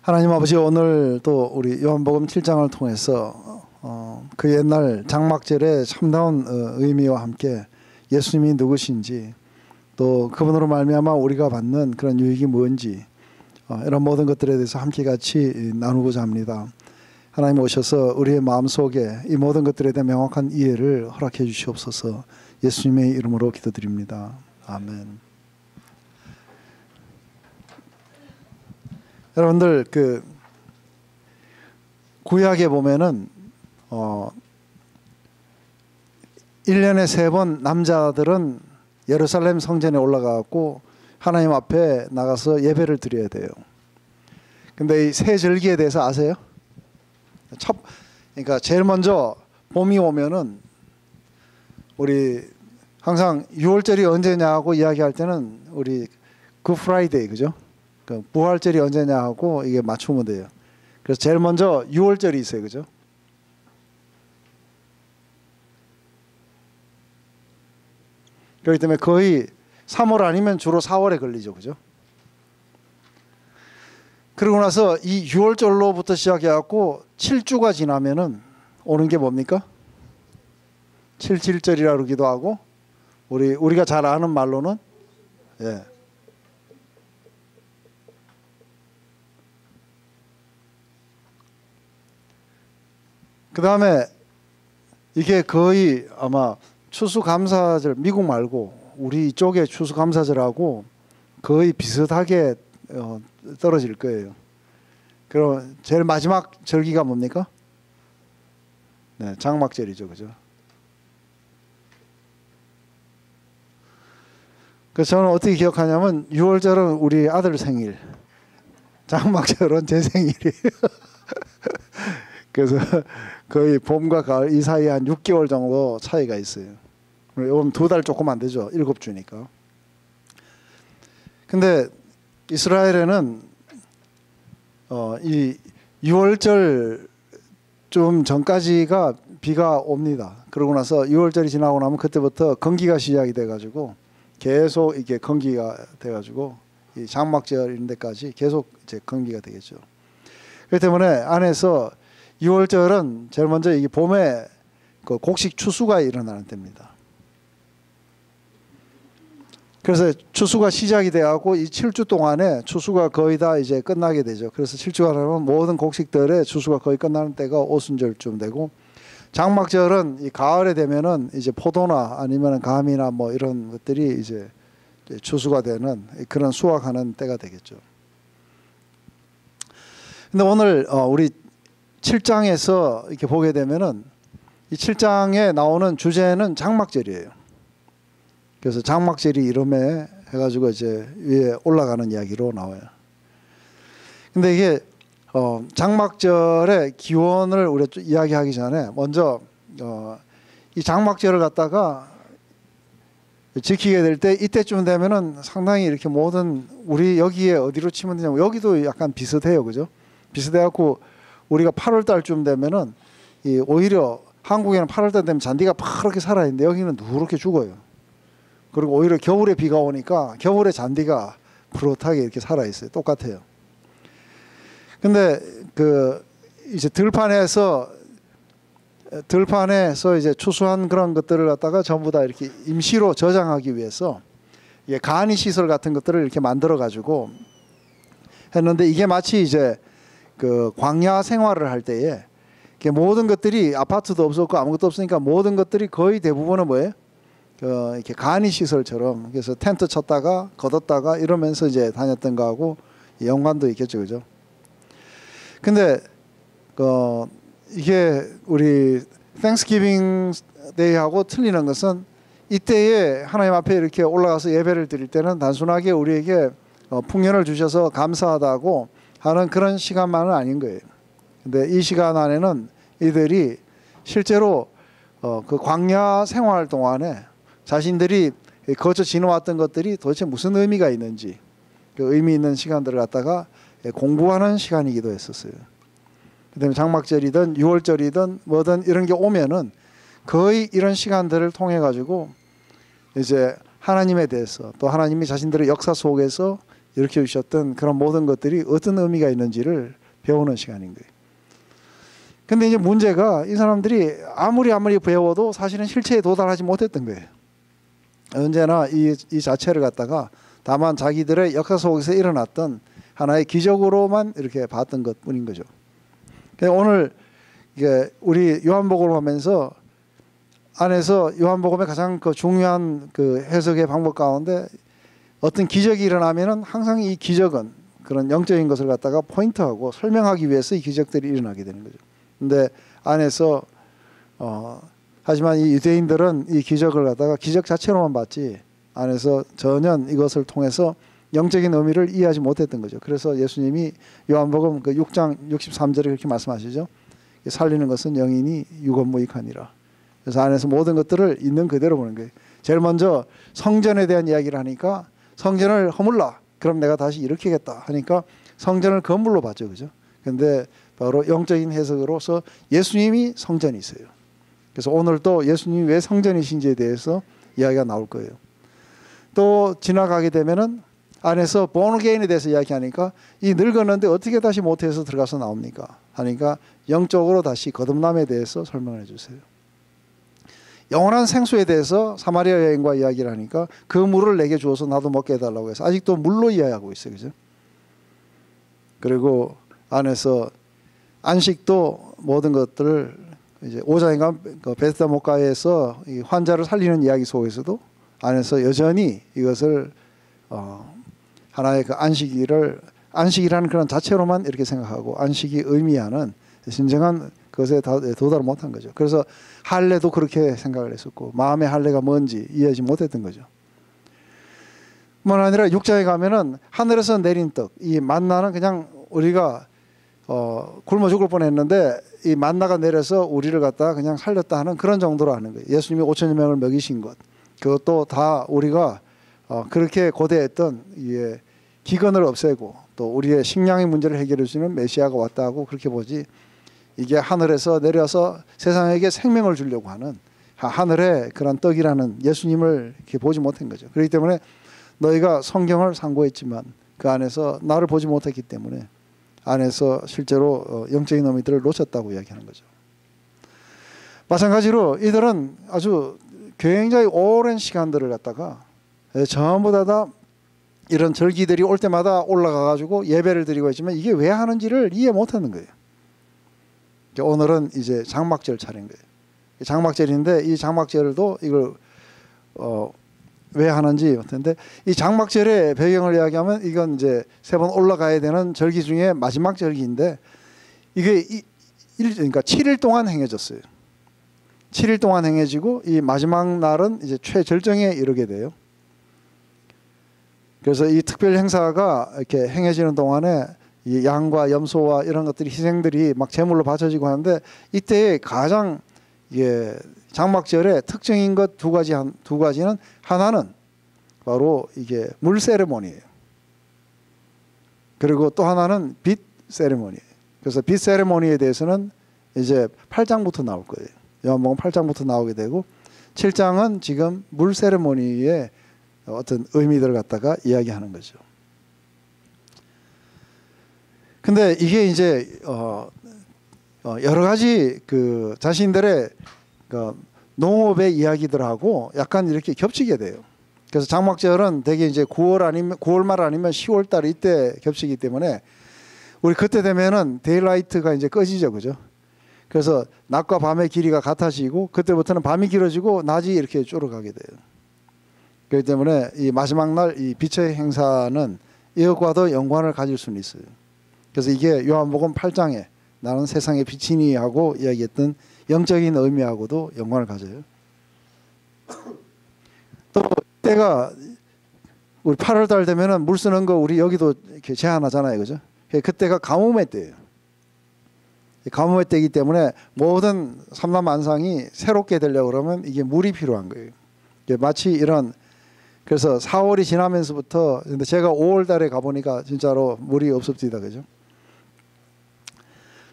하나님 아버지, 오늘 또 우리 요한복음 7장을 통해서 그 옛날 장막절의 참다운 의미와 함께 예수님이 누구신지, 또 그분으로 말미암아 우리가 받는 그런 유익이 뭔지, 이런 모든 것들에 대해서 함께 같이 나누고자 합니다. 하나님 오셔서 우리의 마음속에 이 모든 것들에 대한 명확한 이해를 허락해 주시옵소서. 예수님의 이름으로 기도드립니다. 아멘. 여러분들, 그 구약에 보면은 1년에 3번 남자들은 예루살렘 성전에 올라가고 하나님 앞에 나가서 예배를 드려야 돼요. 근데 이 세 절기에 대해서 아세요? 그러니까 제일 먼저 봄이 오면은 우리 항상 6월절이 언제냐고 이야기할 때는 우리 굿 프라이데이, 그죠? 그 부활절이 언제냐 하고 이게 맞추면 돼요. 그래서 제일 먼저 6월절이 있어요, 그죠? 그렇기 때문에 거의 3월 아니면 주로 4월에 걸리죠, 그죠? 그러고 나서 이 6월절로부터 시작해갖고 7주가 지나면은 오는 게 뭡니까? 7.7절이라 그러기도 하고, 우리가 잘 아는 말로는 그 다음에 이게 거의 아마 추수감사절, 미국 말고 우리 이쪽의 추수감사절하고 거의 비슷하게 떨어질 거예요. 그럼 제일 마지막 절기가 뭡니까? 네, 장막절이죠, 그죠? 그래서 저는 어떻게 기억하냐면 6월절은 우리 아들 생일, 장막절은 제 생일이에요. 그래서 거의 봄과 가을 이 사이에 한 6개월 정도 차이가 있어요. 이건 2달 조금 안 되죠. 7주니까. 근데 이스라엘에는 이 6월절 좀 전까지가 비가 옵니다. 그러고 나서 6월절이 지나고 나면 그때부터 건기가 시작이 돼가지고 계속 이게 건기가 돼가지고 이 장막절 이런 데까지 계속 이제 건기가 되겠죠. 그렇기 때문에 안에서 6월절은 제일 먼저 이게 봄에 그 곡식 추수가 일어나는 때입니다. 그래서 추수가 시작이 돼갖고 이 7주 동안에 추수가 거의 다 이제 끝나게 되죠. 그래서 7주가 되면 모든 곡식들의 추수가 거의 끝나는 때가 오순절쯤 되고, 장막절은 이 가을에 되면은 이제 포도나 아니면 감이나 뭐 이런 것들이 이제 추수가 되는 그런 수확하는 때가 되겠죠. 근데 오늘 우리 7장에서 이렇게 보게 되면은 이 7장에 나오는 주제는 장막절이에요. 그래서 장막절이 이름에 해가지고 이제 위에 올라가는 이야기로 나와요. 근데 이게 장막절의 기원을 우리가 이야기하기 전에 먼저 이 장막절을 갖다가 지키게 될 때 이때쯤 되면은 상당히 이렇게 모든 우리 여기에 어디로 치면 되냐면 여기도 약간 비슷해요, 그죠? 비슷해갖고 우리가 8월 달쯤 되면은 오히려 한국에는 8월 달 되면 잔디가 파랗게 살아있는데 여기는 누렇게 죽어요. 그리고 오히려 겨울에 비가 오니까 겨울에 잔디가 푸릇하게 이렇게 살아있어요. 똑같아요. 근데 그 이제 들판에서 이제 추수한 그런 것들을 갖다가 전부 다 이렇게 임시로 저장하기 위해서 이게 간이 시설 같은 것들을 이렇게 만들어 가지고 했는데, 이게 마치 이제 그 광야 생활을 할 때에 모든 것들이 아파트도 없었고 아무것도 없으니까 모든 것들이 거의 대부분은 뭐예요? 이렇게 간이 시설처럼, 그래서 텐트 쳤다가 걷었다가 이러면서 이제 다녔던 거하고 연관도 있겠죠, 그죠? 근데 이게 우리 땡스기빙 데이하고 틀리는 것은 이때에 하나님 앞에 이렇게 올라가서 예배를 드릴 때는 단순하게 우리에게 풍년을 주셔서 감사하다고 하는 그런 시간만은 아닌 거예요. 근데 이 시간 안에는 이들이 실제로 그 광야 생활 동안에 자신들이 거쳐 지나왔던 것들이 도대체 무슨 의미가 있는지, 그 의미 있는 시간들을 갖다가 공부하는 시간이기도 했었어요. 그다음에 장막절이든 6월절이든 뭐든 이런 게 오면은 거의 이런 시간들을 통해 가지고 이제 하나님에 대해서, 또 하나님이 자신들의 역사 속에서 일으켜 주셨던 그런 모든 것들이 어떤 의미가 있는지를 배우는 시간인 거예요. 근데 이제 문제가 이 사람들이 아무리 배워도 사실은 실체에 도달하지 못했던 거예요. 언제나 이 자체를 갖다가 다만 자기들의 역사 속에서 일어났던 하나의 기적으로만 이렇게 봤던 것뿐인 거죠. 오늘 이게 우리 요한복음을 하면서 안에서 요한복음의 가장 그 중요한 그 해석의 방법 가운데 어떤 기적이 일어나면은 항상 이 기적은 그런 영적인 것을 갖다가 포인트하고 설명하기 위해서 이 기적들이 일어나게 되는 거죠. 근데 안에서 하지만 이 유대인들은 이 기적을 갖다가 기적 자체로만 봤지 안에서 전혀 이것을 통해서 영적인 의미를 이해하지 못했던 거죠. 그래서 예수님이 요한복음 그 6장 63절에 그렇게 말씀하시죠. 살리는 것은 영이니 유건무익하니라. 그래서 안에서 모든 것들을 있는 그대로 보는 거예요. 제일 먼저 성전에 대한 이야기를 하니까 성전을 허물라. 그럼 내가 다시 일으키겠다 하니까 성전을 건물로 봤죠. 그죠? 근데 바로 영적인 해석으로서 예수님이 성전이 있어요. 그래서 오늘 또 예수님이 왜 성전이신지에 대해서 이야기가 나올 거예요. 또 지나가게 되면은 안에서 born again에 대해서 이야기하니까 이 늙었는데 어떻게 다시 모태에서 들어가서 나옵니까? 하니까 영적으로 다시 거듭남에 대해서 설명해 주세요. 영원한 생수에 대해서 사마리아 여인과 이야기를 하니까 그 물을 내게 주어서 나도 먹게 해달라고 해서 아직도 물로 이야기하고 있어요. 그죠? 그리고 안에서 안식도 모든 것들을 이제 5장인가 그 베스다 목가에서 이 환자를 살리는 이야기 속에서도 안에서 여전히 이것을 하나의 그 안식이라는 그런 자체로만 이렇게 생각하고 안식이 의미하는 진정한 그것에 도달을 못한 거죠. 그래서 할례도 그렇게 생각을 했었고 마음의 할례가 뭔지 이해하지 못했던 거죠. 뿐 아니라 6장에 가면은 하늘에서 내린 떡, 이 만나는 그냥 우리가 굶어 죽을 뻔했는데 이 만나가 내려서 우리를 갖다가 그냥 살렸다 하는 그런 정도로 하는 거예요. 예수님이 5천여 명을 먹이신 것, 그것도 다 우리가 그렇게 고대했던 이 기근을 없애고 또 우리의 식량의 문제를 해결해 주는 메시아가 왔다 하고 그렇게 보지, 이게 하늘에서 내려서 세상에게 생명을 주려고 하는 하늘의 그런 떡이라는 예수님을 이렇게 보지 못한 거죠. 그렇기 때문에 너희가 성경을 상고했지만 그 안에서 나를 보지 못했기 때문에 안에서 실제로 영적인 의미들을 놓쳤다고 이야기하는 거죠. 마찬가지로 이들은 아주 굉장히 오랜 시간들을 갖다가 전부 다 이런 절기들이 올 때마다 올라가 가지고 예배를 드리고 있지만 이게 왜 하는지를 이해 못하는 거예요. 오늘은 이제 장막절 차례인 거예요. 장막절인데 이 장막절도 이걸 왜 하는지 같은데, 이 장막절의 배경을 이야기하면 이건 이제 3번 올라가야 되는 절기 중에 마지막 절기인데 이게 그러니까 7일 동안 행해졌어요. 7일 동안 행해지고 이 마지막 날은 이제 최절정에 이르게 돼요. 그래서 이 특별 행사가 이렇게 행해지는 동안에 이 양과 염소와 이런 것들이 희생들이 막 제물로 바쳐지고 하는데 이때 가장 장막절의 특징인 것 두 가지는 하나는 바로 이게 물 세레모니예요. 그리고 또 하나는 빛 세레모니예요. 그래서 빛 세레모니에 대해서는 이제 8장부터 나올 거예요. 요한복음 8장부터 나오게 되고 7장은 지금 물 세레모니의 어떤 의미들을 갖다가 이야기하는 거죠. 근데 이게 이제 여러 가지 그 자신들의 그 농업의 이야기들하고 약간 이렇게 겹치게 돼요. 그래서 장막절은 대개 이제 9월 말 아니면 10월 달 이때 겹치기 때문에 우리 그때 되면은 데일라이트가 이제 꺼지죠, 그죠? 그래서 낮과 밤의 길이가 같아지고 그때부터는 밤이 길어지고 낮이 이렇게 줄어가게 돼요. 그렇기 때문에 이 마지막 날 이 빛의 행사는 이것과도 연관을 가질 수는 있어요. 그래서 이게 요한복음 8장에 나는 세상의 빛이니 하고 이야기했던 영적인 의미하고도 연관을 가져요. 또 때가 우리 8월 달 되면은 물 쓰는 거 우리 여기도 이렇게 제한하잖아요, 그죠? 그때가 가뭄의 때예요. 가뭄의 때이기 때문에 모든 삼라만상이 새롭게 되려고 그러면 이게 물이 필요한 거예요. 마치 이런, 그래서 4월이 지나면서부터, 근데 제가 5월 달에 가보니까 진짜로 물이 없습니다, 그죠?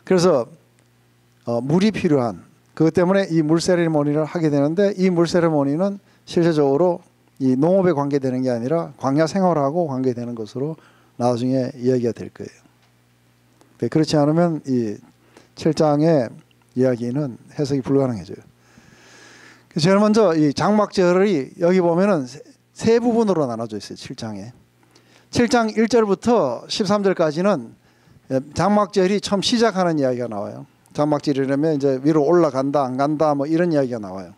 그래서 물이 필요한, 그것 때문에 이 물 세레모니를 하게 되는데 이 물 세레모니는 실제적으로 이 농업에 관계되는 게 아니라 광야 생활하고 관계되는 것으로 나중에 이야기가 될 거예요. 그렇지 않으면 이 7장의 이야기는 해석이 불가능해져요. 제일 먼저 이 장막절이 여기 보면은 세 부분으로 나눠져 있어요. 7장에. 7장 1절부터 13절까지는 장막절이 처음 시작하는 이야기가 나와요. 장막절이라면 이제 위로 올라간다 안 간다 뭐 이런 이야기가 나와요.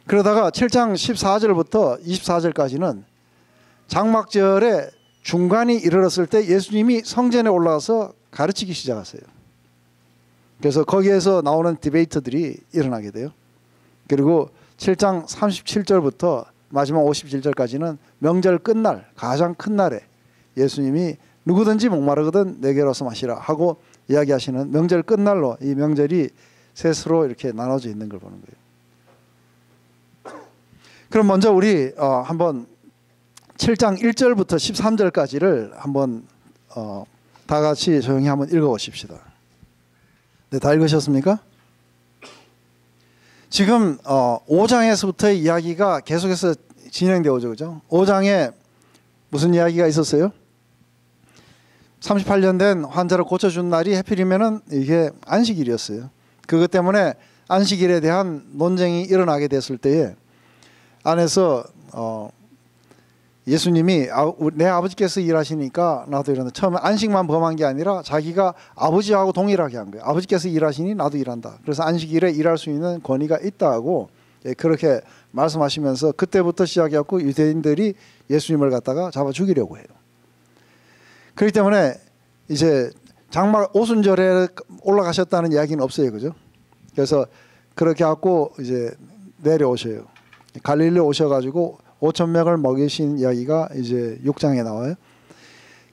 그러다가 7장 14절부터 24절까지는 장막절의 중간이 이르렀을 때 예수님이 성전에 올라가서 가르치기 시작하세요. 그래서 거기에서 나오는 디베이트들이 일어나게 돼요. 그리고 7장 37절부터 마지막 57절까지는 명절 끝날 가장 큰 날에 예수님이 누구든지 목마르거든 내게로 와서 마시라 하고 이야기하시는 명절 끝날로 이 명절이 셋으로 이렇게 나눠져 있는 걸 보는 거예요. 그럼 먼저 우리 한번 7장 1절부터 13절까지를 한번 다 같이 조용히 한번 읽어보십시다. 네, 다 읽으셨습니까? 지금 5장에서부터의 이야기가 계속해서 진행되어 오죠. 그죠? 5장에 무슨 이야기가 있었어요? 38년 된 환자를 고쳐준 날이 해필이면은 이게 안식일이었어요. 그것 때문에 안식일에 대한 논쟁이 일어나게 됐을 때에 안에서 예수님이 내 아버지께서 일하시니까 나도 일한다. 처음에 안식만 범한 게 아니라 자기가 아버지하고 동일하게 한 거예요. 아버지께서 일하시니 나도 일한다. 그래서 안식일에 일할 수 있는 권위가 있다고 그렇게 말씀하시면서 그때부터 시작해갖고 유대인들이 예수님을 갖다가 잡아 죽이려고 해요. 그렇기 때문에 이제 장막 오순절에 올라가셨다는 이야기는 없어요. 그죠? 그래서 그렇게 갖고 이제 내려오셔요. 갈릴리 오셔가지고 5,000명을 먹이신 이야기가 이제 6장에 나와요.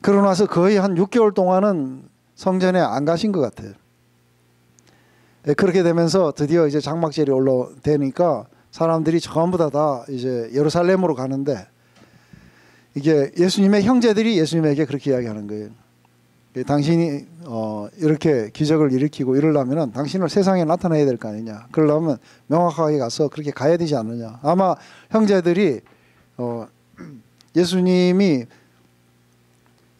그러고 나서 거의 한 6개월 동안은 성전에 안 가신 것 같아요. 그렇게 되면서 드디어 이제 장막절이 올라되니까 사람들이 전부 다 이제 예루살렘으로 가는데 이게 예수님의 형제들이 예수님에게 그렇게 이야기하는 거예요. 당신이 이렇게 기적을 일으키고 이러려면 당신을 세상에 나타내야 될 거 아니냐. 그러려면 명확하게 가서 그렇게 가야 되지 않느냐. 아마 형제들이 예수님이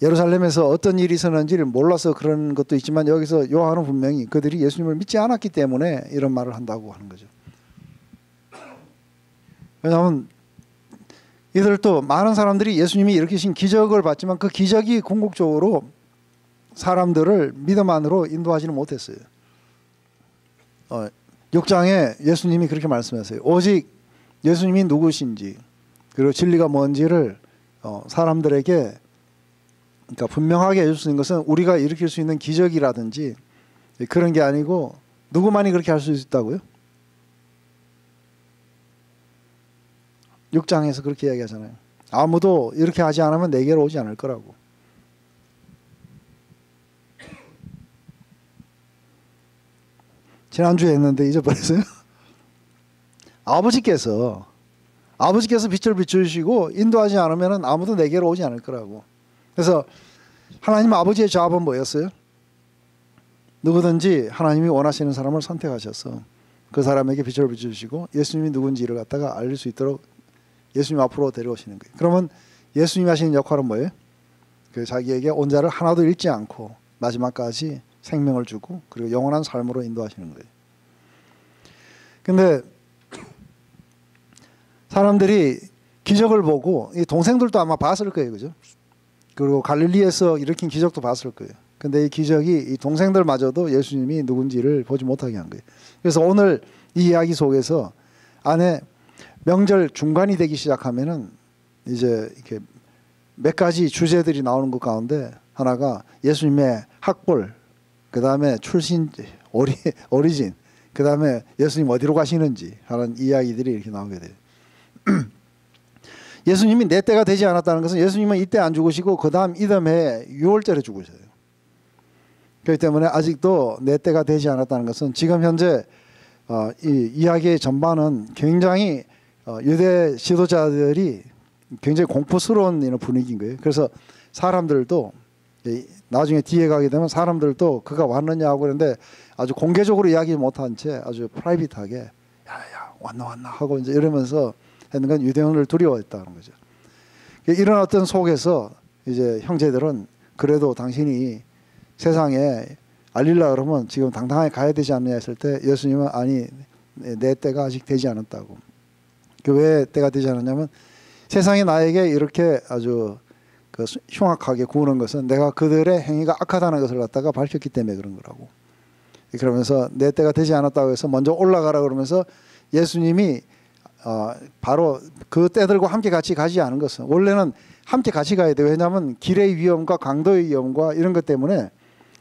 예루살렘에서 어떤 일이 있었는지를 몰라서 그런 것도 있지만 여기서 요한은 분명히 그들이 예수님을 믿지 않았기 때문에 이런 말을 한다고 하는 거죠. 왜냐하면 이들도 많은 사람들이 예수님이 일으키신 기적을 봤지만 그 기적이 궁극적으로 사람들을 믿음 안으로 인도하지는 못했어요. 6장에 예수님이 그렇게 말씀하세요. 오직 예수님이 누구신지 그리고 진리가 뭔지를 사람들에게 그러니까 분명하게 해줄 수 있는 것은 우리가 일으킬 수 있는 기적이라든지 그런 게 아니고 누구만이 그렇게 할 수 있다고요? 6장에서 그렇게 이야기하잖아요. 아무도 이렇게 하지 않으면 내게로 오지 않을 거라고. 지난주에 했는데 잊어버렸어요. 아버지께서 빛을 비추시고 인도하지 않으면 아무도 내게로 오지 않을 거라고. 그래서 하나님 아버지의 조합은 뭐였어요? 누구든지 하나님이 원하시는 사람을 선택하셔서 그 사람에게 빛을 비추시고 예수님이 누군지를 갖다가 알릴 수 있도록 예수님 앞으로 데려오시는 거예요. 그러면 예수님이 하시는 역할은 뭐예요? 그 자기에게 온 자를 하나도 잃지 않고 마지막까지 생명을 주고 그리고 영원한 삶으로 인도하시는 거예요. 근데 사람들이 기적을 보고 이 동생들도 아마 봤을 거예요. 그죠? 그리고 갈릴리에서 일으킨 기적도 봤을 거예요. 근데 이 기적이 이 동생들마저도 예수님이 누군지를 보지 못하게 한 거예요. 그래서 오늘 이 이야기 속에서 안에 명절 중간이 되기 시작하면은 이제 이렇게 몇 가지 주제들이 나오는 것 가운데 하나가 예수님의 학벌, 그 다음에 출신, 오리진, 그 다음에 예수님 어디로 가시는지 하는 이야기들이 이렇게 나오게 돼요. 예수님이 내 때가 되지 않았다는 것은 예수님은 이때 안 죽으시고 그 다음 이듬해 6월절에 죽으셔요. 그렇기 때문에 아직도 내 때가 되지 않았다는 것은 지금 현재 이 이야기의 전반은 굉장히 유대 지도자들이 굉장히 공포스러운 이런 분위기인 거예요. 그래서 사람들도 나중에 뒤에 가게 되면 사람들도 그가 왔느냐 하고 그러는데 아주 공개적으로 이야기 못한 채 아주 프라이빗하게 야야 왔나 하고 이제 이러면서 했는 건 유대인을 두려워했다는 거죠. 이런 어떤 속에서 이제 형제들은 그래도 당신이 세상에 알릴라 그러면 지금 당당하게 가야 되지 않느냐 했을 때 예수님은 아니 내 때가 아직 되지 않았다고. 왜 때가 되지 않았냐면 세상이 나에게 이렇게 아주 그 흉악하게 구우는 것은 내가 그들의 행위가 악하다는 것을 갖다가 밝혔기 때문에 그런 거라고. 그러면서 내 때가 되지 않았다고 해서 먼저 올라가라 그러면서 예수님이 바로 그 때들과 함께 같이 가지 않은 것은 원래는 함께 같이 가야 돼요. 왜냐하면 길의 위험과 강도의 위험과 이런 것 때문에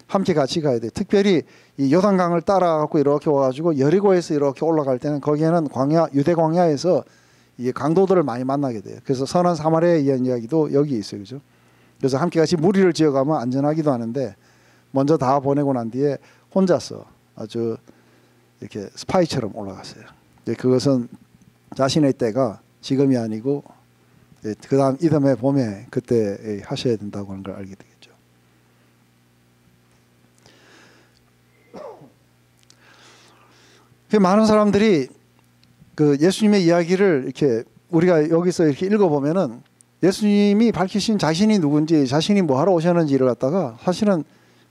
함께 같이 가야 돼요. 특별히 이 요단강을 따라가고 이렇게 와가지고 여리고에서 이렇게 올라갈 때는 거기에는 광야 유대 광야에서 이 강도들을 많이 만나게 돼요. 그래서 선한 사마리아에 의한 이야기도 여기 있어요, 그죠? 그래서 함께 같이 무리를 지어가면 안전하기도 하는데 먼저 다 보내고 난 뒤에 혼자서 아주 이렇게 스파이처럼 올라갔어요. 그것은 자신의 때가 지금이 아니고 그 다음 이듬해 봄에 그때 하셔야 된다고 하는 걸 알게 되겠죠. 많은 사람들이 그 예수님의 이야기를 이렇게 우리가 여기서 이렇게 읽어보면은 예수님이 밝히신 자신이 누군지 자신이 뭐 하러 오셨는지를 갖다가 사실은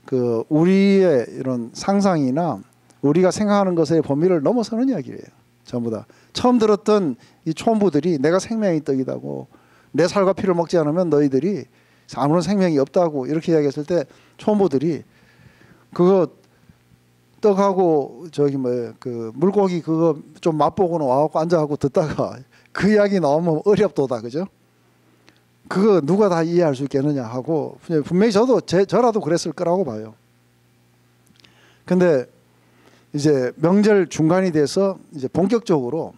그 우리의 이런 상상이나 우리가 생각하는 것의 범위를 넘어서는 이야기예요. 전부 다 처음 들었던 이 초원부들이 내가 생명의 떡이다고 내 살과 피를 먹지 않으면 너희들이 아무런 생명이 없다고 이렇게 이야기했을 때 초원부들이 그거 떡하고 저기 뭐 그 물고기 그거 좀 맛보고는 와갖고 앉아갖고 듣다가 그 이야기 나오면 어렵도다, 그죠? 그거 누가 다 이해할 수 있겠느냐 하고 분명히 저라도 그랬을 거라고 봐요. 근데 이제 명절 중간이 돼서 이제 본격적으로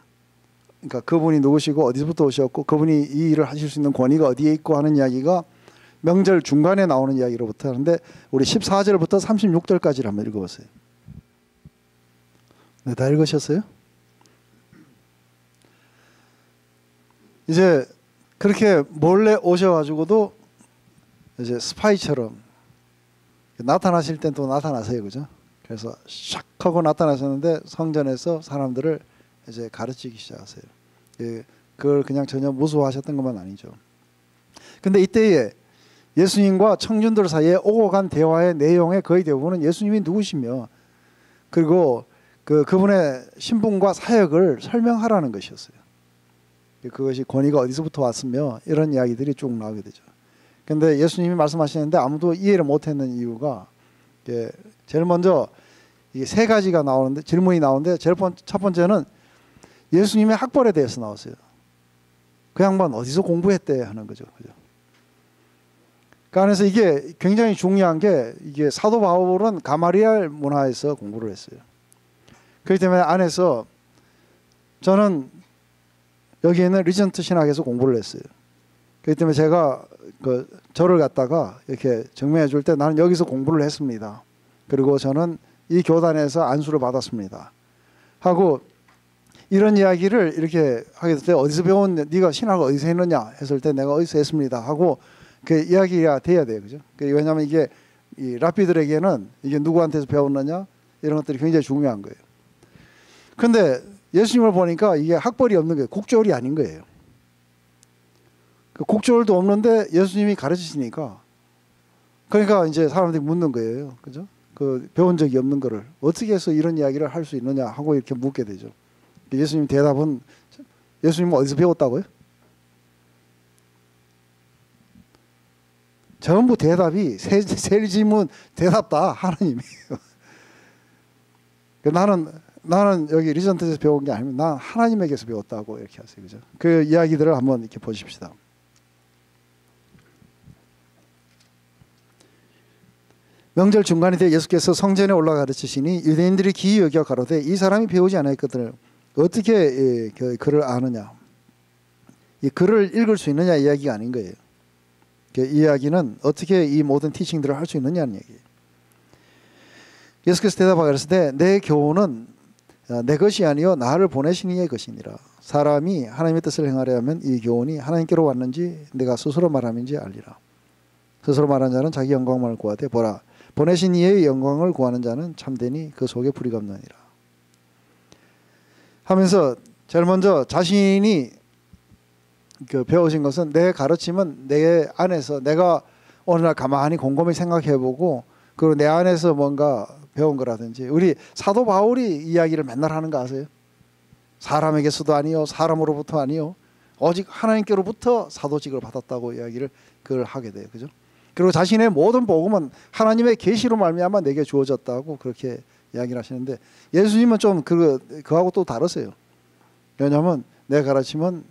그러니까 그분이 누구시고 어디서부터 오셨고 그분이 이 일을 하실 수 있는 권위가 어디에 있고 하는 이야기가 명절 중간에 나오는 이야기로부터 하는데 우리 14절부터 36절까지를 한번 읽어보세요. 네, 다 읽으셨어요? 이제 그렇게 몰래 오셔가지고도 이제 스파이처럼 나타나실 땐 또 나타나세요, 그죠? 그래서 샥 하고 나타나셨는데 성전에서 사람들을 이제 가르치기 시작하세요. 그걸 그냥 전혀 무수하셨던 것만 아니죠. 근데 이때에 예수님과 청중들 사이에 오고 간 대화의 내용의 거의 대부분은 예수님이 누구시며 그리고 그분의 신분과 사역을 설명하라는 것이었어요. 그것이 권위가 어디서부터 왔으며 이런 이야기들이 쭉 나오게 되죠. 근데 예수님이 말씀하시는데 아무도 이해를 못했는 이유가 제일 먼저 이게 세 가지가 나오는데 질문이 나오는데 첫 번째는 예수님의 학벌에 대해서 나왔어요. 그 양반 어디서 공부했대 하는 거죠. 그죠? 그 안에서 이게 굉장히 중요한 게 이게 사도 바울은 가마리알 문화에서 공부를 했어요. 그렇기 때문에 안에서 저는 여기 있는 리전트 신학에서 공부를 했어요. 그렇기 때문에 제가 저를 갖다가 이렇게 증명해 줄 때 나는 여기서 공부를 했습니다. 그리고 저는 이 교단에서 안수를 받았습니다. 하고 이런 이야기를 이렇게 하게 될 때 어디서 배웠는데 네가 신학을 어디서 했느냐 했을 때 내가 어디서 했습니다 하고 그 이야기가 돼야 돼요, 그죠? 왜냐하면 이게 이 랍비들에게는 이게 누구한테서 배웠느냐 이런 것들이 굉장히 중요한 거예요. 근데 예수님을 보니까 이게 학벌이 없는 거예요. 국조월이 아닌 거예요. 국조월도 없는데 예수님이 가르치시니까 그러니까 이제 사람들이 묻는 거예요, 그죠? 배운 적이 없는 거를 어떻게 해서 이런 이야기를 할 수 있느냐 하고 이렇게 묻게 되죠. 예수님 대답은 예수님은 어디서 배웠다고요? 전부 대답이 세 질문 대답 다 하나님이에요. 나는 여기 리전트에서 배운 게 아니면 난 하나님에게서 배웠다고 이렇게 하세요, 그죠? 그 이야기들을 한번 이렇게 보십시다. 명절 중간이 돼 예수께서 성전에 올라가 가르치시니 유대인들이 기이 여겨 가로되 이 사람이 배우지 않았거든 어떻게 글을 아느냐, 이 글을 읽을 수 있느냐 이야기가 아닌 거예요. 이 이야기는 어떻게 이 모든 티칭들을 할 수 있느냐는 얘기예요. 예수께서 대답하여 가르치되 내 교훈은 내 것이 아니요 나를 보내신 이의 것이니라. 사람이 하나님의 뜻을 행하려 하면 이 교훈이 하나님께로 왔는지 내가 스스로 말함인지 알리라. 스스로 말하는 자는 자기 영광만을 구하되 보라 보내신 이의 영광을 구하는 자는 참되니 그 속에 불이 없느니라 하면서 제일 먼저 자신이 그 배우신 것은 내 가르침은 내 안에서 내가 어느 날 가만히 곰곰이 생각해보고 그리고 내 안에서 뭔가 배운 거라든지 우리 사도 바울이 이야기를 맨날 하는 거 아세요? 사람에게서도 아니요 사람으로부터 아니요 오직 하나님께로부터 사도직을 받았다고 이야기를 그걸 하게 돼요. 그죠? 그리고 자신의 모든 복음은 하나님의 계시로 말미암아 내게 주어졌다고 그렇게 이야기를 하시는데 예수님은 좀 그하고 또 다르세요. 왜냐하면 내 가르침은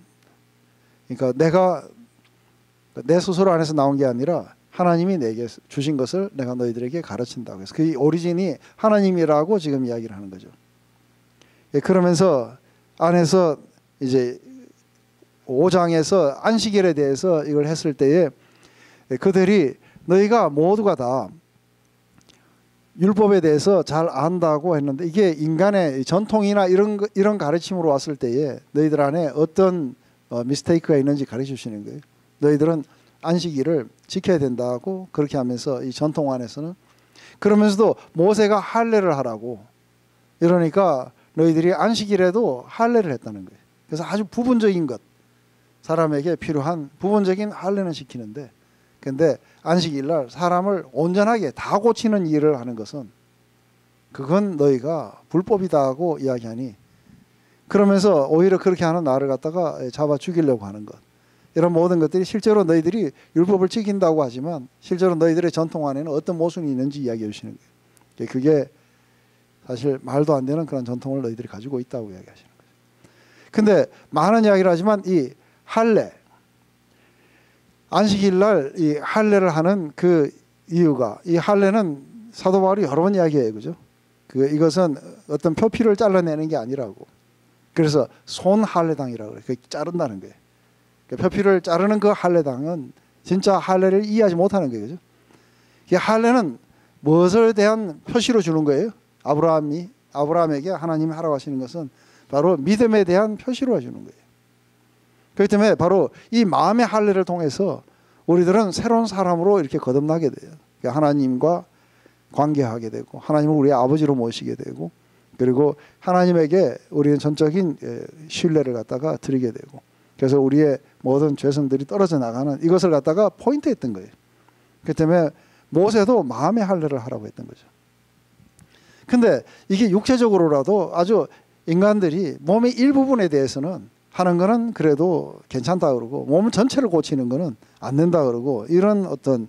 그러니까 내가 내 스스로 안에서 나온 게 아니라 하나님이 내게 주신 것을 내가 너희들에게 가르친다고 해서 그 오리진이 하나님이라고 지금 이야기를 하는 거죠. 그러면서 안에서 이제 5장에서 안식일에 대해서 이걸 했을 때에 그들이 너희가 모두가 다 율법에 대해서 잘 안다고 했는데 이게 인간의 전통이나 이런 가르침으로 왔을 때에 너희들 안에 어떤 미스테이크가 있는지 가르쳐 주시는 거예요. 너희들은 안식일을 지켜야 된다고 그렇게 하면서 이 전통 안에서는 그러면서도 모세가 할례를 하라고 이러니까 너희들이 안식일에도 할례를 했다는 거예요. 그래서 아주 부분적인 것 사람에게 필요한 부분적인 할례는 시키는데 근데 안식일 날 사람을 온전하게 다 고치는 일을 하는 것은 그건 너희가 불법이다 하고 이야기하니 그러면서 오히려 그렇게 하는 나를 갖다가 잡아 죽이려고 하는 것 이런 모든 것들이 실제로 너희들이 율법을 지킨다고 하지만 실제로 너희들의 전통 안에는 어떤 모순이 있는지 이야기해 주시는 거예요. 그게 사실 말도 안 되는 그런 전통을 너희들이 가지고 있다고 이야기하시는 거예요. 근데 많은 이야기를 하지만 이 할례 안식일 날 이 할례를 하는 그 이유가 이 할례는 사도 바울이 여러 번 이야기해요. 그죠? 이것은 어떤 표피를 잘라내는 게 아니라고. 그래서 손 할례당이라고 그래요. 그 자른다는 거예요. 표피를 자르는 그 할례당은 진짜 할례를 이해하지 못하는 거예요. 그죠? 이 할례는 무엇에 대한 표시로 주는 거예요? 아브라함에게 하나님이 하라고 하시는 것은 바로 믿음에 대한 표시로 해주는 거예요. 그렇기 때문에 바로 이 마음의 할례를 통해서 우리들은 새로운 사람으로 이렇게 거듭나게 돼요. 하나님과 관계하게 되고 하나님을 우리의 아버지로 모시게 되고 그리고 하나님에게 우리는 전적인 신뢰를 갖다가 드리게 되고 그래서 우리의 모든 죄성들이 떨어져 나가는 이것을 갖다가 포인트했던 거예요. 그렇기 때문에 모세도 마음의 할례를 하라고 했던 거죠. 근데 이게 육체적으로라도 아주 인간들이 몸의 일부분에 대해서는 하는 거는 그래도 괜찮다 그러고 몸 전체를 고치는 거는 안 된다 그러고 이런 어떤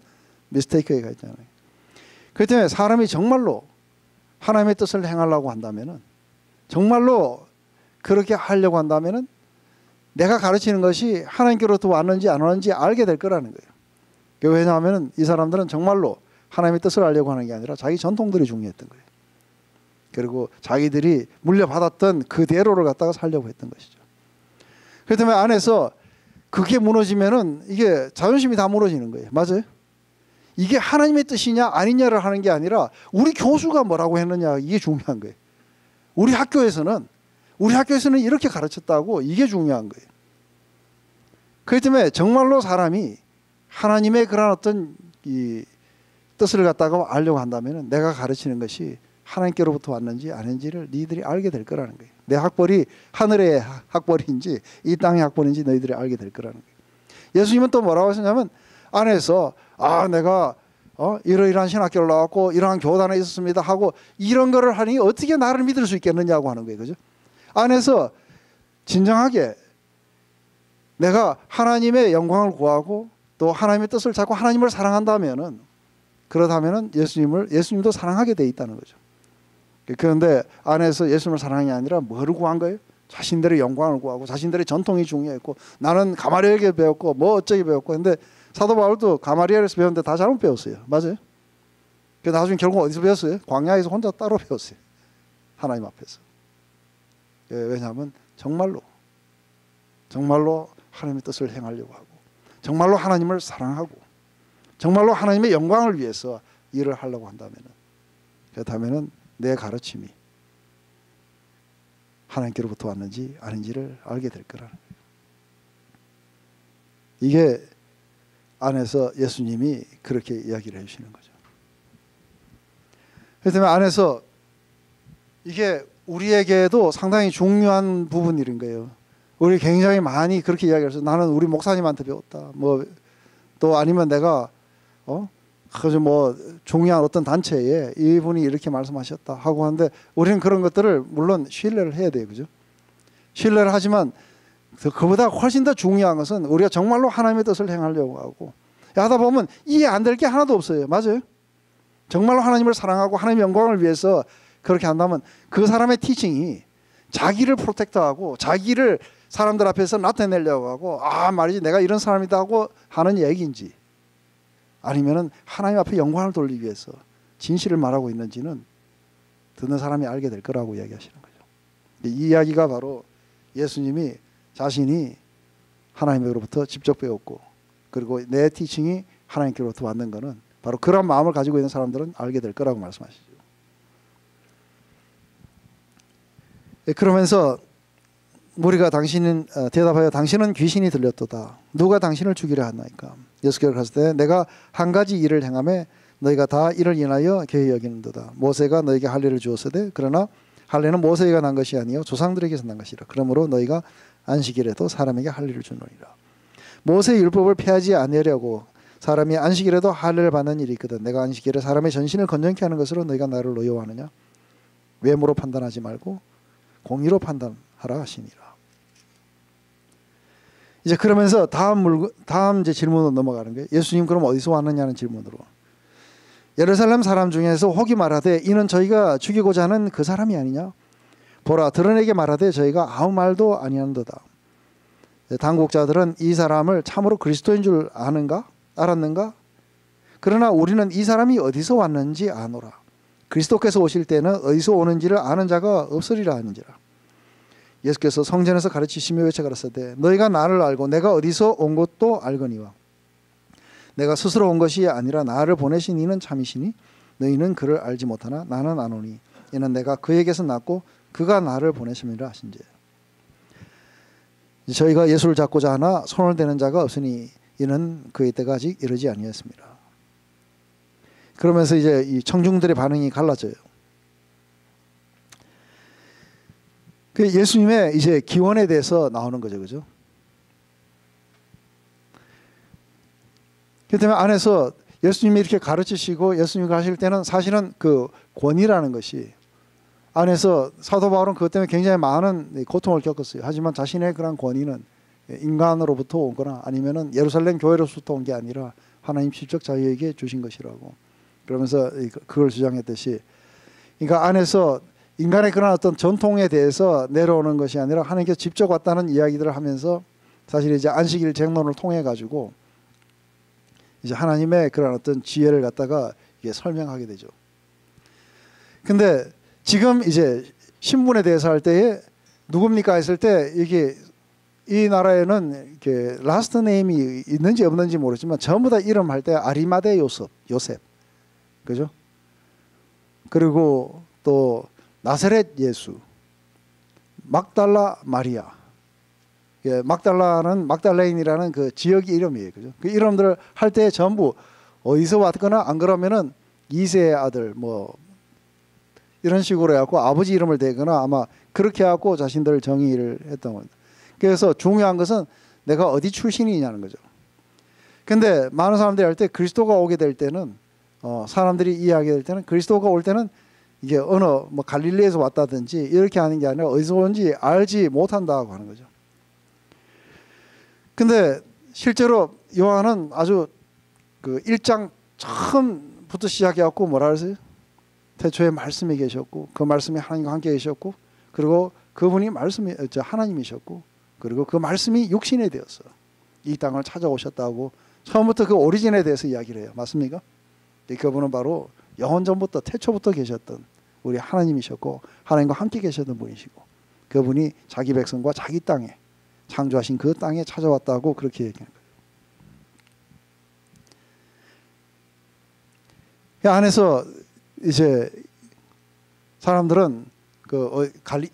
미스테이크가 있잖아요. 그렇기 때문에 사람이 정말로 하나님의 뜻을 행하려고 한다면은 정말로 그렇게 하려고 한다면은 내가 가르치는 것이 하나님께로부터 왔는지 안 왔는지 알게 될 거라는 거예요. 왜냐하면 이 사람들은 정말로 하나님의 뜻을 알려고 하는 게 아니라 자기 전통들이 중요했던 거예요. 그리고 자기들이 물려받았던 그대로를 갖다가 살려고 했던 것이죠. 그렇기 때문에 안에서 그게 무너지면은 이게 자존심이 다 무너지는 거예요. 맞아요? 이게 하나님의 뜻이냐 아니냐를 하는 게 아니라 우리 교수가 뭐라고 했느냐 이게 중요한 거예요. 우리 학교에서는 이렇게 가르쳤다고 이게 중요한 거예요. 그렇기 때문에 정말로 사람이 하나님의 그런 어떤 이 뜻을 갖다가 알려고 한다면 내가 가르치는 것이 하나님께로부터 왔는지 아닌지를 너희들이 알게 될 거라는 거예요. 내 학벌이 하늘의 학벌인지 이 땅의 학벌인지 너희들이 알게 될 거라는 거예요. 예수님은 또 뭐라고 하셨냐면 안에서 내가 이러이러한 신학교를 나왔고 이러한 교단에 있었습니다 하고 이런 거를 하니 어떻게 나를 믿을 수 있겠느냐고 하는 거예요. 그죠? 안에서 진정하게 내가 하나님의 영광을 구하고 또 하나님의 뜻을 찾고 하나님을 사랑한다면은 그렇다면은 예수님도 사랑하게 돼 있다는 거죠. 그런데 안에서 예수님을 사랑이 아니라 뭐를 구한 거예요? 자신들의 영광을 구하고 자신들의 전통이 중요했고 나는 가마리엘에게 배웠고 뭐 어쩌게 배웠고 근데 사도 바울도 가마리엘에서 배웠는데 다 잘못 배웠어요. 맞아요? 나중에 결국 어디서 배웠어요? 광야에서 혼자 따로 배웠어요. 하나님 앞에서. 왜냐하면 정말로 하나님의 뜻을 행하려고 하고 정말로 하나님을 사랑하고 정말로 하나님의 영광을 위해서 일을 하려고 그렇다면은 내 가르침이 하나님께로부터 왔는지 아닌지를 알게 될 거라는 거예요. 이게 안에서 예수님이 그렇게 이야기를 해주시는 거죠. 그렇기 때문에 안에서 이게 우리에게도 상당히 중요한 부분인 거예요. 우리 굉장히 많이 그렇게 이야기해서 나는 우리 목사님한테 배웠다. 뭐 또 아니면 내가 그저 뭐 중요한 어떤 단체에 이분이 이렇게 말씀하셨다 하고 하는데 우리는 그런 것들을 물론 신뢰를 해야 돼요, 그죠? 신뢰를 하지만 그보다 훨씬 더 중요한 것은 우리가 정말로 하나님의 뜻을 행하려고 하고 하다 보면 이해 안 될 게 하나도 없어요, 맞아요? 정말로 하나님을 사랑하고 하나님의 영광을 위해서 그렇게 한다면 그 사람의 티칭이 자기를 프로텍트하고 자기를 사람들 앞에서 나타내려고 하고 말이지 내가 이런 사람이다 하고 하는 얘기인지 아니면은 하나님 앞에 영광을 돌리기 위해서 진실을 말하고 있는지는 듣는 사람이 알게 될 거라고 이야기하시는 거죠. 이 이야기가 바로 예수님이 자신이 하나님으로부터 직접 배웠고 그리고 내 티칭이 하나님께로부터 왔는 거는 바로 그런 마음을 가지고 있는 사람들은 알게 될 거라고 말씀하시죠. 그러면서 우리가 대답하여 당신은 귀신이 들렸도다. 누가 당신을 죽이려 하나이까. 예수께서 가라사대 내가 한 가지 일을 행하매 너희가 다 이를 인하여 괴히 여기는도다. 모세가 너희에게 할례를 주었으되 그러나 할례는 모세에게 난 것이 아니요 조상들에게서 난 것이라. 그러므로 너희가 안식일에도 사람에게 할례를 주노니라. 모세의 율법을 폐하지 아니하려고 사람이 안식일에도 할례를 받는 일이 있거든. 내가 안식일에 사람의 전신을 건전케 하는 것으로 너희가 나를 노여워하느냐. 외모로 판단하지 말고 공의로 판단하라 하시니라. 이제 그러면서 다음 이제 질문으로 넘어가는 거예요. 예수님 그럼 어디서 왔느냐는 질문으로. 예루살렘 사람 중에서 혹이 말하되 이는 저희가 죽이고자 하는 그 사람이 아니냐. 보라 드러내게 말하되 저희가 아무 말도 아니하는도다. 당국자들은 이 사람을 참으로 그리스도인 줄 알았는가? 그러나 우리는 이 사람이 어디서 왔는지 아노라. 그리스도께서 오실 때는 어디서 오는지를 아는 자가 없으리라 하는지라. 예수께서 성전에서 가르치시며 외쳐 가라사대 너희가 나를 알고 내가 어디서 온 것도 알거니와 내가 스스로 온 것이 아니라 나를 보내신 이는 참이시니 너희는 그를 알지 못하나 나는 아노니 이는 내가 그에게서 났고 그가 나를 보내심이라 하신지. 저희가 예수를 잡고자 하나 손을 대는 자가 없으니 이는 그의 때가 아직 이르지 아니었습니다. 그러면서 이제 이 청중들의 반응이 갈라져요. 그 예수님의 이제 기원에 대해서 나오는 거죠, 그죠? 그 때문에 안에서 예수님이 이렇게 가르치시고 예수님이 가실 때는 사실은 그 권위라는 것이 안에서 사도 바울은 그것 때문에 굉장히 많은 고통을 겪었어요. 하지만 자신의 그런 권위는 인간으로부터 온 거나 아니면은 예루살렘 교회로부터 온 게 아니라 하나님 직접 자기에게 주신 것이라고 그러면서 그걸 주장했듯이 그러니까 안에서 인간의 그런 어떤 전통에 대해서 내려오는 것이 아니라 하나님께서 직접 왔다는 이야기들을 하면서 사실 이제 안식일 쟁론을 통해 가지고 이제 하나님의 그런 어떤 지혜를 갖다가 이게 설명하게 되죠. 근데 지금 이제 신분에 대해서 할 때에 누굽니까 했을 때 이게 이 나라에는 이렇게 라스트 네임이 있는지 없는지 모르지만 전부 다 이름 할 때 아리마대 요셉, 그죠? 그리고 또 나사렛 예수, 막달라 마리아. 예, 막달레인이라는 그 지역 이름이에요, 그죠? 그 이름들을 할 때 전부 어디서 왔거나 안 그러면은 2세의 아들 뭐 이런 식으로 해갖고 아버지 이름을 대거나 아마 그렇게 해갖고 자신들 정의를 했던 겁니다. 그래서 중요한 것은 내가 어디 출신이냐는 거죠. 근데 많은 사람들이 할 때 그리스도가 오게 될 때는 사람들이 이해하게 될 때는 그리스도가 올 때는 이게 어느 뭐 갈릴리에서 왔다든지 이렇게 하는 게 아니라 어디서 온지 알지 못한다고 하는 거죠. 근데 실제로 요한은 아주 그 1장 처음부터 시작해갖고 뭐라 그러세요? 태초에 말씀이 계셨고 그 말씀이 하나님과 함께 계셨고 그리고 그분이 하나님이셨고 그리고 그 말씀이 육신이 되어서 이 땅을 찾아오셨다고 처음부터 그 오리진에 대해서 이야기를 해요. 맞습니까? 그분은 바로 영원전부터 태초부터 계셨던 우리 하나님이셨고 하나님과 함께 계셨던 분이시고 그분이 자기 백성과 자기 땅에 창조하신 그 땅에 찾아왔다고 그렇게 얘기하는 거예요. 그 안에서 이제 사람들은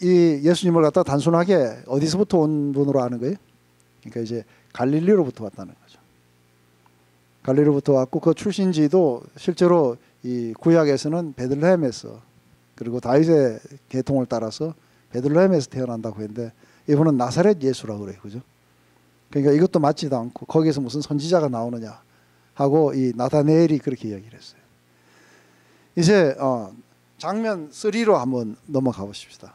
이 예수님을 갖다 단순하게 어디서부터 온 분으로 아는 거예요? 그러니까 이제 갈릴리로부터 왔다는 거죠. 갈릴리로부터 왔고 그 출신지도 실제로 이 구약에서는 베들레헴에서 그리고 다윗의 계통을 따라서 베들레헴에서 태어난다고 했는데 이분은 나사렛 예수라고 그래요, 그죠? 그러니까 이것도 맞지도 않고 거기에서 무슨 선지자가 나오느냐 하고 이 나다네엘이 그렇게 이야기를 했어요. 이제 장면 3로 한번 넘어가 보십시다.